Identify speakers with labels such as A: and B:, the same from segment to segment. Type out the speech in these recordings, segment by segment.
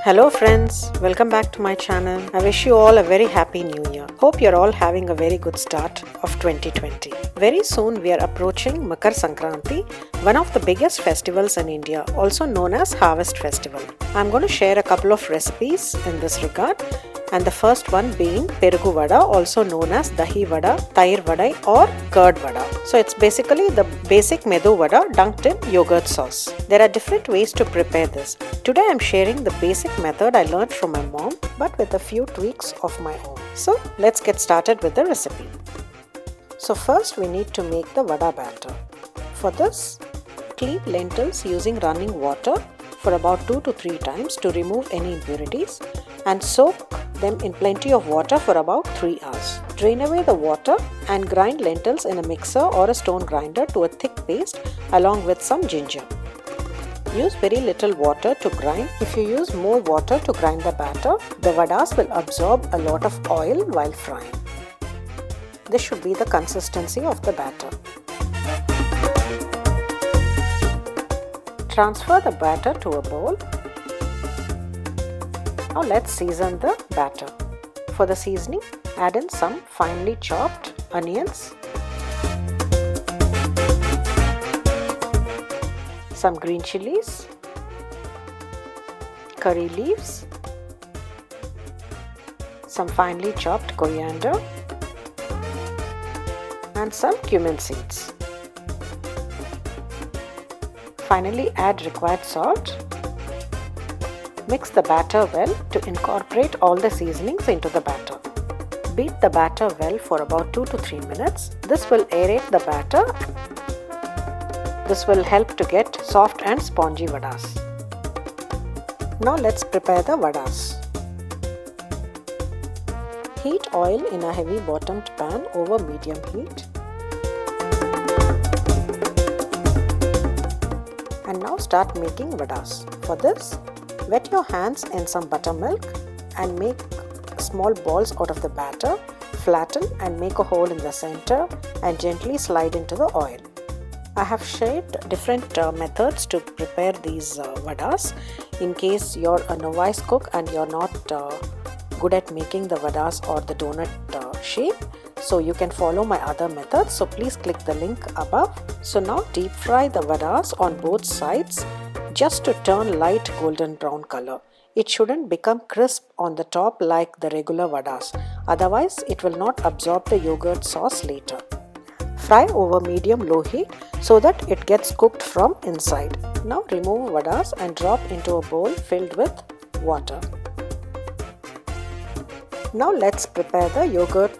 A: Hello friends, welcome back to my channel. I wish you all a very happy new year. Hope you're all having a very good start of 2020. Very soon we are approaching Makar Sankranthi, one of the biggest festivals in India, also known as Harvest Festival. I'm going to share a couple of recipes in this regard, and the first one being Perugu Vada, also known as Dahi Vada, Thayir Vadai or curd vada. So it's basically the basic medu vada dunked in yogurt sauce. There are different ways to prepare this. Today I'm sharing the basic method I learned from my mom, but with a few tweaks of my own. So let's get started with the recipe. So first we need to make the vada batter. For this, clean lentils using running water for about 2 to 3 times to remove any impurities and soak them in plenty of water for about 3 hours. Drain away the water and grind lentils in a mixer or a stone grinder to a thick paste along with some ginger. Use very little water to grind. If you use more water to grind the batter, the vadas will absorb a lot of oil while frying. This should be the consistency of the batter. Transfer the batter to a bowl. Now let's season the batter. For the seasoning, add in some finely chopped onions, some green chilies, curry leaves, some finely chopped coriander, and some cumin seeds. Finally, add required salt. Mix the batter well to incorporate all the seasonings into the batter. Beat the batter well for about 2 to 3 minutes. This will aerate the batter. This will help to get soft and spongy vadas. Now let's prepare the vadas. Heat oil in a heavy bottomed pan over medium heat. And now start making vadas. For this, wet your hands in some buttermilk and make small balls out of the batter. Flatten and make a hole in the center and gently slide into the oil. I have shared different methods to prepare these vadas in case you're a novice cook and you're not good at making the vadas or the donut shape. So you can follow my other methods. So please click the link above. So now deep fry the vadas on both sides just to turn light golden brown color. It shouldn't become crisp on the top like the regular vadas. Otherwise, it will not absorb the yogurt sauce later. Fry over medium-low heat so that it gets cooked from inside. Now remove vadas and drop into a bowl filled with water. Now let's prepare the yogurt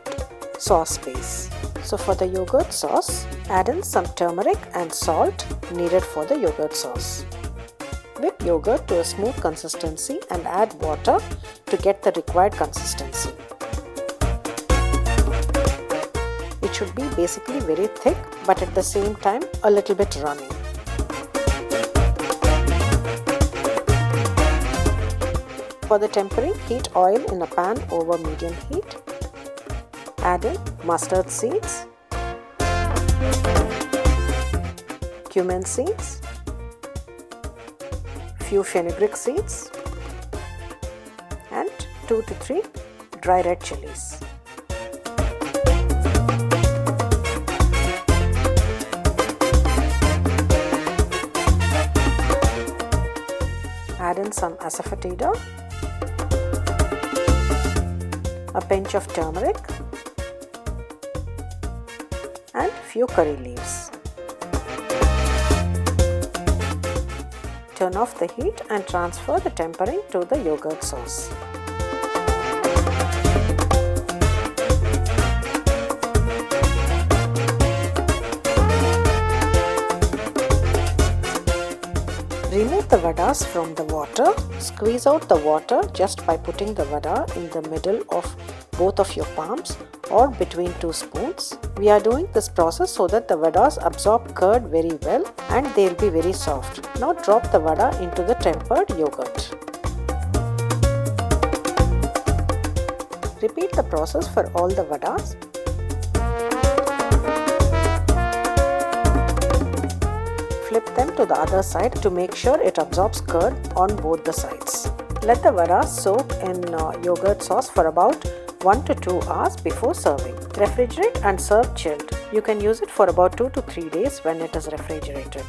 A: sauce base. So for the yogurt sauce, add in some turmeric and salt needed for the yogurt sauce. Whip yogurt to a smooth consistency and add water to get the required consistency. It should be basically very thick, but at the same time a little bit runny. For the tempering, heat oil in a pan over medium heat. Add in mustard seeds, cumin seeds, few fenugreek seeds, and 2 to 3 dry red chilies. Add in some asafoetida, a pinch of turmeric, and few curry leaves. Turn off the heat and transfer the tempering to the yogurt sauce. Remove the vadas from the water. Squeeze out the water just by putting the vada in the middle of both of your palms or between 2 spoons. We are doing this process so that the vadas absorb curd very well and they will be very soft. Now drop the vada into the tempered yogurt. Repeat the process for all the vadas. Flip them to the other side to make sure it absorbs curd on both the sides. Let the vadas soak in yogurt sauce for about 1 to 2 hours before serving. Refrigerate and serve chilled. You can use it for about 2 to 3 days when it is refrigerated.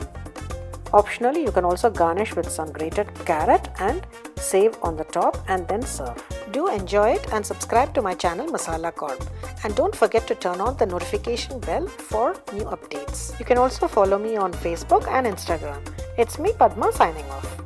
A: Optionally, you can also garnish with some grated carrot and save on the top and then serve. Do enjoy it and subscribe to my channel MasalaKorb. And don't forget to turn on the notification bell for new updates. You can also follow me on Facebook and Instagram. It's me Padma signing off.